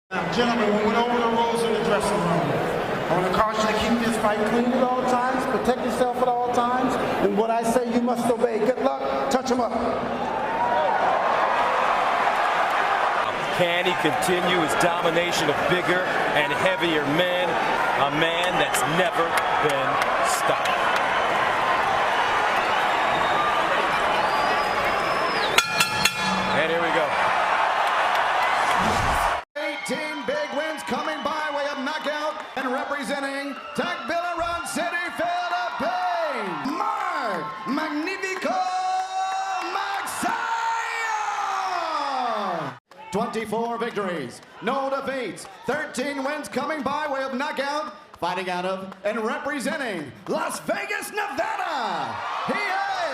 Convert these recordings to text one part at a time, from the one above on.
Gentlemen, we went over the rules in the dressing room. I want to caution you to keep this fight clean at all times, protect yourself at all times, and what I say you must obey. Good luck. Touch him up. Can he continue his domination of bigger and heavier men? A man that's never been stopped. And here we go. 18 big wins coming by way of knockout and representing Tagbilaran City, Philippines, Mark Magnifico Magsayo! 24 victories, no defeats, 13 wins coming by way of knockout, fighting out of and representing Las Vegas, Nevada. He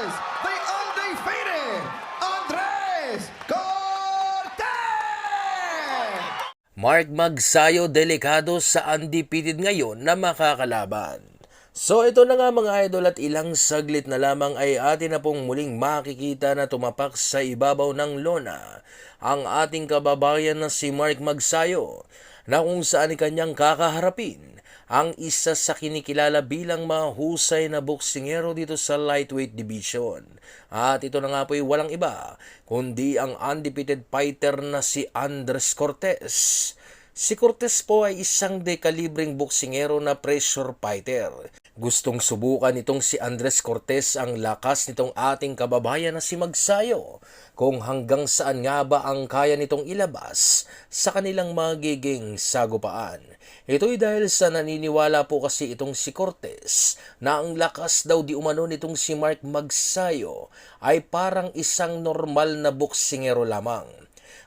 is the undefeated Andres Cortez! Mark Magsayo delikado sa undefeated ngayon na makakalaban. So ito na nga mga idol, at ilang saglit na lamang ay atin na pong muling makikita na tumapak sa ibabaw ng lona ang ating kababayan na si Mark Magsayo, na kung saan kanyang kakaharapin ang isa sa kinikilala bilang mahusay na boksingero dito sa lightweight division. At ito na nga po ay walang iba kundi ang undefeated fighter na si Andres Cortez. Si Cortez po ay isang dekalibreng boksingero na pressure fighter. Gustong subukan nitong si Andres Cortez ang lakas nitong ating kababayan na si Magsayo, kung hanggang saan nga ba ang kaya nitong ilabas sa kanilang magiging sagupaan. Ito'y dahil sa naniniwala po kasi itong si Cortez na ang lakas daw di umano nitong si Mark Magsayo ay parang isang normal na boksingero lamang.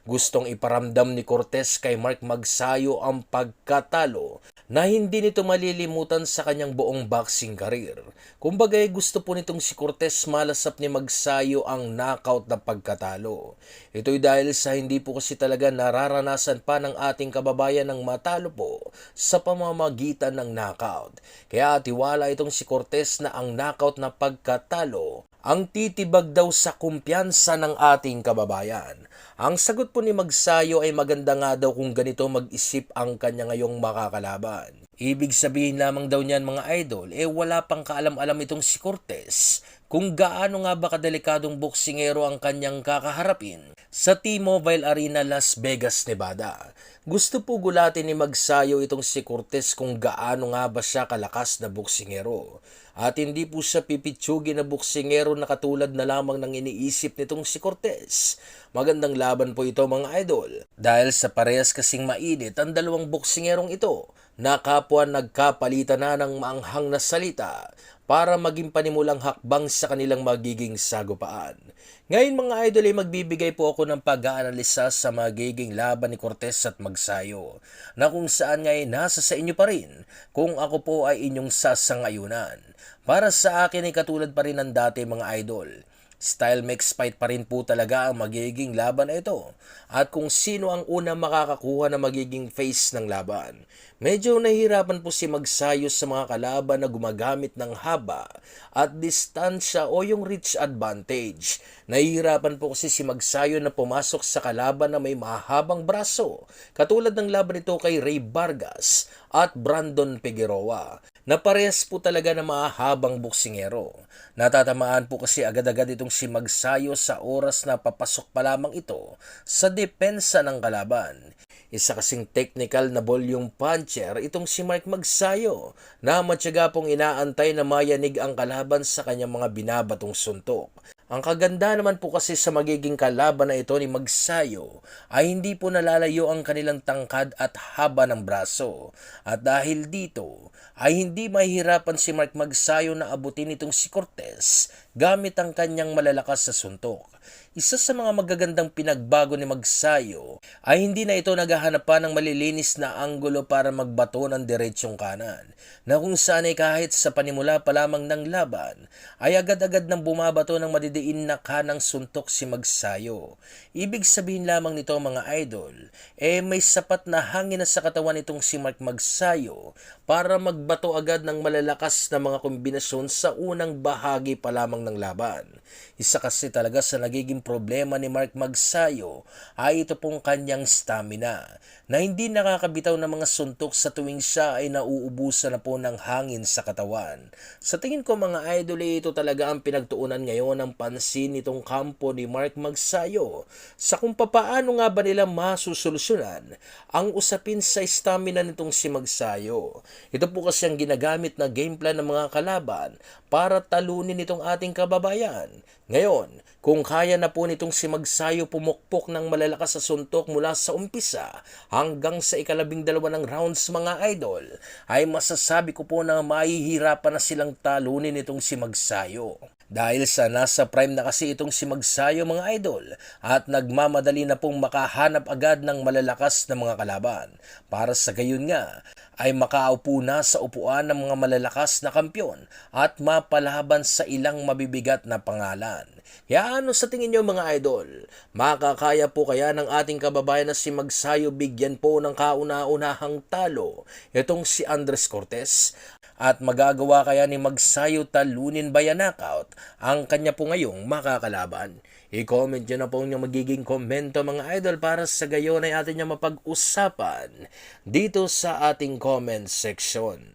Gustong iparamdam ni Cortez kay Mark Magsayo ang pagkatalo na hindi nito malilimutan sa kanyang buong boxing career. Kumbaga gusto po nitong si Cortez malasap ni Magsayo ang knockout na pagkatalo. Ito'y dahil sa hindi po kasi talaga nararanasan pa ng ating kababayan ng matalo po sa pamamagitan ng knockout. Kaya tiwala itong si Cortez na ang knockout na pagkatalo ang titibag daw sa kumpiyansa ng ating kababayan. Ang sagot po ni Magsayo ay maganda nga daw kung ganito mag-isip ang kanya ngayong makakalaban. Ibig sabihin lamang daw niyan mga idol, wala pang kaalam-alam itong si Cortez kung gaano nga ba kadelikadong boksingero ang kanyang kakaharapin sa T-Mobile Arena, Las Vegas, Nevada. Gusto po gulatin ni Magsayo itong si Cortez kung gaano nga ba siya kalakas na boksingero. At hindi po siya pipitsugin na boksingero na katulad na lamang ng iniisip nitong si Cortez. Magandang laban po ito mga idol, dahil sa parehas kasing mainit ang dalawang boksingerong ito na kapwa nagkapalitan na ng maanghang na salita para maging panimulang hakbang sa kanilang magiging sagupaan. Ngayon mga idol ay magbibigay po ako ng pag-aanalisa sa magiging laban ni Cortez at Magsayo, na kung saan ngayon nasa sa inyo pa rin kung ako po ay inyong sasangayunan. Para sa akin ay katulad pa rin ng dati mga idol. Style mix fight pa rin po talaga ang magiging laban na ito, at kung sino ang una makakakuha na magiging face ng laban. Medyo nahihirapan po si Magsayo sa mga kalaban na gumagamit ng haba at distansya o yung reach advantage. Nahihirapan po kasi si Magsayo na pumasok sa kalaban na may mahabang braso, katulad ng laban nito kay Ray Vargas at Brandon Figueroa, na parehas po talaga na mahabang boksingero. Natatamaan po kasi agad-agad itong si Magsayo sa oras na papasok pa lamang ito sa depensa ng kalaban. Isa kasing technical na volume puncher itong si Mark Magsayo, na matyaga pong inaantay na mayanig ang kalaban sa kanyang mga binabatong suntok. Ang kaganda naman po kasi sa magiging kalaban na ito ni Magsayo ay hindi po nalalayo ang kanilang tangkad at haba ng braso. At dahil dito ay hindi mahihirapan si Mark Magsayo na abutin itong si Cortez gamit ang kanyang malalakas sa suntok. Isa sa mga magagandang pinagbago ni Magsayo ay hindi na ito naghahanap pa ng malilinis na anggulo para magbato ng diretsyong kanan, na kung saan ay kahit sa panimula pa lamang ng laban ay agad-agad nang bumabato ng madidiin na kanang suntok si Magsayo. Ibig sabihin lamang nito mga idol, may sapat na hangin na sa katawan nitong si Mark Magsayo para magbato agad ng malalakas na mga kombinasyon sa unang bahagi pa lamang ng laban. Isa kasi talaga sa nagiging problema ni Mark Magsayo ay ito pong kanyang stamina na hindi nakakabitaw ng mga suntok sa tuwing siya ay nauubusan na po ng hangin sa katawan. Sa tingin ko mga idol, ito talaga ang pinagtuunan ngayon ng pansin nitong kampo ni Mark Magsayo sa kung papaano nga ba nila masusolusyonan ang usapin sa stamina nitong si Magsayo. Ito po kasi ang ginagamit na game plan ng mga kalaban para talunin itong ating kababayan. Ngayon, kung kaya na po nitong si Magsayo pumukpok ng malalakas sa suntok mula sa umpisa hanggang sa ika-12 ng rounds mga idol, ay masasabi ko po na mahihirapan na silang talunin itong si Magsayo. Dahil sa nasa prime na kasi itong si Magsayo mga idol at nagmamadali na pong makahanap agad ng malalakas na mga kalaban. Para sa gayon nga ay makaupo na sa upuan ng mga malalakas na kampyon at mapalaban sa ilang mabibigat na pangalan. Kaya ano sa tingin nyo mga idol? Makakaya po kaya ng ating kababayan na si Magsayo bigyan po ng kauna-unahang talo itong si Andres Cortez? At magagawa kaya ni Magsayo talunin via knockout ang kanya po ngayong makakalaban? I-comment nyo na po yung magiging komento mga idol para sa gayon ay atin nyo mapag-usapan dito sa ating comment section.